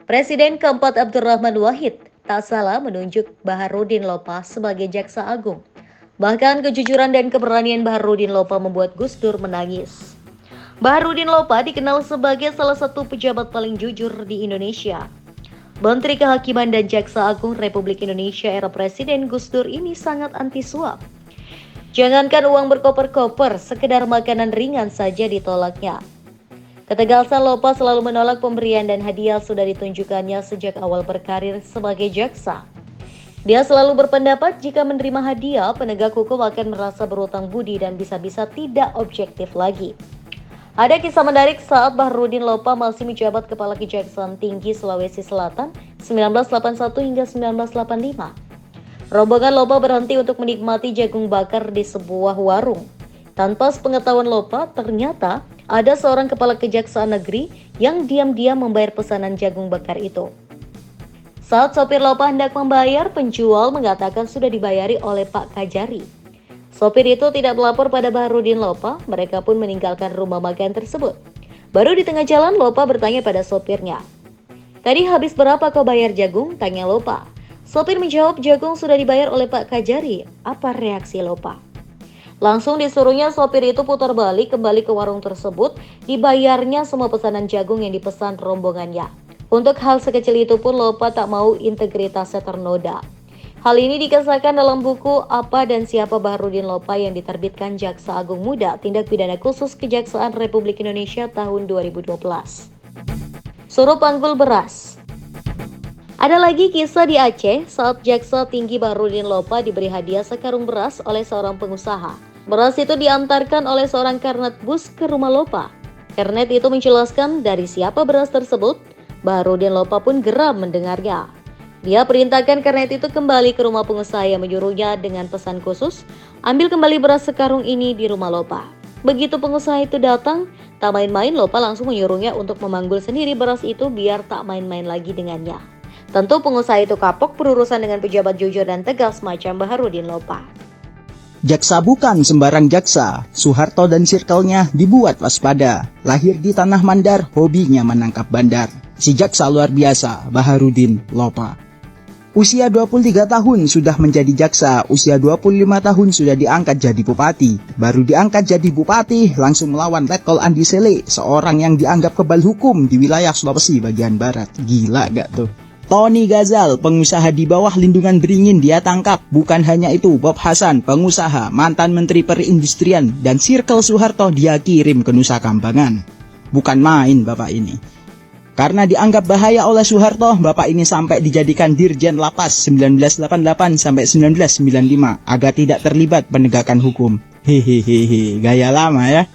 Presiden keempat Abdurrahman Wahid tak salah menunjuk Baharudin Lopa sebagai Jaksa Agung. Bahkan kejujuran dan keberanian Baharudin Lopa membuat Gus Dur menangis. Baharudin Lopa dikenal sebagai salah satu pejabat paling jujur di Indonesia. Menteri Kehakiman dan Jaksa Agung Republik Indonesia era Presiden Gus Dur ini sangat anti suap. Jangankan uang berkoper-koper, sekedar makanan ringan saja ditolaknya. Ketegasan Lopa selalu menolak pemberian dan hadiah sudah ditunjukkannya sejak awal berkarir sebagai jaksa. Dia selalu berpendapat jika menerima hadiah, penegak hukum akan merasa berutang budi dan bisa-bisa tidak objektif lagi. Ada kisah menarik saat Baharudin Lopa masih menjabat Kepala Kejaksaan Tinggi Sulawesi Selatan 1981 hingga 1985. Rombongan Lopa berhenti untuk menikmati jagung bakar di sebuah warung. Tanpa sepengetahuan Lopa, ternyata ada seorang kepala kejaksaan negeri yang diam-diam membayar pesanan jagung bakar itu. Saat sopir Lopa hendak membayar, penjual mengatakan sudah dibayari oleh Pak Kajari. Sopir itu tidak melapor pada Baharudin Lopa, mereka pun meninggalkan rumah makan tersebut. Baru di tengah jalan, Lopa bertanya pada sopirnya. "Tadi habis berapa kau bayar jagung?" tanya Lopa. Sopir menjawab, "Jagung sudah dibayar oleh Pak Kajari." Apa reaksi Lopa? Langsung disuruhnya sopir itu putar balik kembali ke warung tersebut, dibayarnya semua pesanan jagung yang dipesan rombongannya. Untuk hal sekecil itu pun Lopa tak mau integritasnya ternoda. Hal ini dikisahkan dalam buku Apa dan Siapa Baharudin Lopa yang diterbitkan Jaksa Agung Muda Tindak Pidana Khusus Kejaksaan Republik Indonesia tahun 2012. Suruh panggul beras. Ada lagi kisah di Aceh saat Jaksa Tinggi Baharudin Lopa diberi hadiah sekarung beras oleh seorang pengusaha. Beras itu diantarkan oleh seorang kernet bus ke rumah Lopa. Kernet itu menjelaskan dari siapa beras tersebut. Baharudin Lopa pun geram mendengarnya. Dia perintahkan kernet itu kembali ke rumah pengusaha yang menyuruhnya dengan pesan khusus, ambil kembali beras sekarung ini di rumah Lopa. Begitu pengusaha itu datang, tak main-main Lopa langsung menyuruhnya untuk memanggul sendiri beras itu biar tak main-main lagi dengannya. Tentu pengusaha itu kapok berurusan dengan pejabat jujur dan tegas macam Baharudin Lopa. Jaksa bukan sembarang jaksa. Soeharto dan sirkelnya dibuat waspada. Lahir di Tanah Mandar, hobinya menangkap bandar. Si jaksa luar biasa, Baharudin Lopa. Usia 23 tahun sudah menjadi jaksa, usia 25 tahun sudah diangkat jadi bupati. Baru diangkat jadi bupati, langsung melawan Letkol Andi Sele, seorang yang dianggap kebal hukum di wilayah Sulawesi bagian barat. Gila gak tuh? Tony Gazal, pengusaha di bawah lindungan beringin dia tangkap. Bukan hanya itu, Bob Hasan, pengusaha, mantan Menteri Perindustrian, dan Sirkel Soeharto dia kirim ke Nusa Kambangan. Bukan main bapak ini. Karena dianggap bahaya oleh Soeharto, bapak ini sampai dijadikan Dirjen Lapas 1988 sampai 1995 agar tidak terlibat penegakan hukum. Hehehe, gaya lama ya.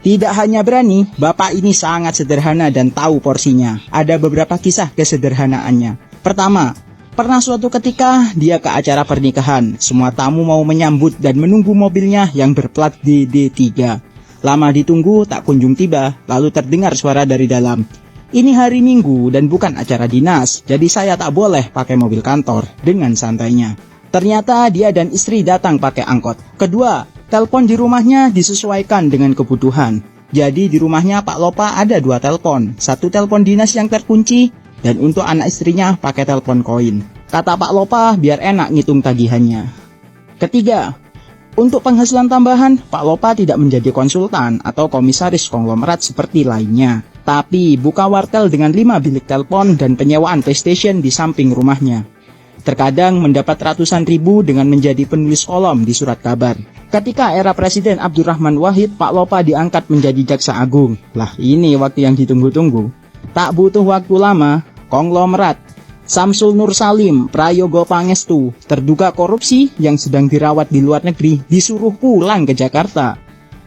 Tidak hanya berani, bapak ini sangat sederhana dan tahu porsinya. Ada beberapa kisah kesederhanaannya. Pertama, pernah suatu ketika dia ke acara pernikahan. Semua tamu mau menyambut dan menunggu mobilnya yang berplat DD3. Lama ditunggu tak kunjung tiba, lalu terdengar suara dari dalam. "Ini hari Minggu dan bukan acara dinas, jadi saya tak boleh pakai mobil kantor," dengan santainya. Ternyata dia dan istri datang pakai angkot. Kedua, telepon di rumahnya disesuaikan dengan kebutuhan. Jadi di rumahnya Pak Lopa ada 2 telepon. Satu telepon dinas yang terkunci, dan untuk anak istrinya pakai telepon koin. Kata Pak Lopa biar enak ngitung tagihannya. Ketiga, untuk penghasilan tambahan, Pak Lopa tidak menjadi konsultan atau komisaris konglomerat seperti lainnya. Tapi buka wartel dengan 5 bilik telepon dan penyewaan PlayStation di samping rumahnya. Terkadang mendapat ratusan ribu dengan menjadi penulis kolom di surat kabar. Ketika era Presiden Abdurrahman Wahid, Pak Lopa diangkat menjadi Jaksa Agung. Lah ini waktu yang ditunggu-tunggu. Tak butuh waktu lama, konglomerat Samsul Nur Salim, Prayogo Pangestu, terduga korupsi yang sedang dirawat di luar negeri, disuruh pulang ke Jakarta.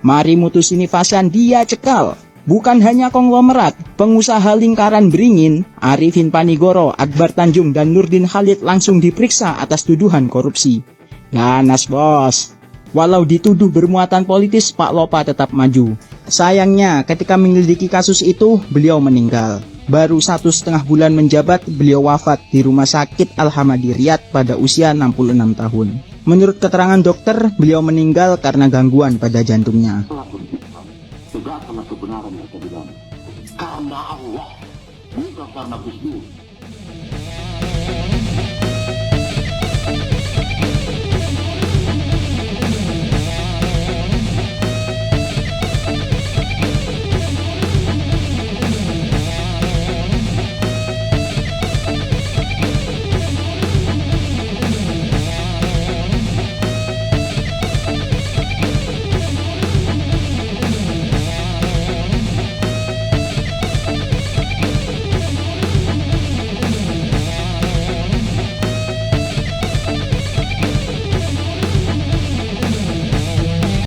Mari mutus ini Fasan dia cekal. Bukan hanya konglomerat, pengusaha lingkaran beringin, Arifin Panigoro, Akbar Tanjung, dan Nurdin Khalid langsung diperiksa atas tuduhan korupsi. Ganas bos. Walau dituduh bermuatan politis, Pak Lopa tetap maju. Sayangnya, ketika menyelidiki kasus itu, beliau meninggal. Baru 1,5 bulan menjabat, beliau wafat di Rumah Sakit Al-Hamadi Riyadh pada usia 66 tahun. Menurut keterangan dokter, beliau meninggal karena gangguan pada jantungnya. Tegakkanlah kebenaran yang saya bilang. Karena Allah, bukan karena Gus Dur.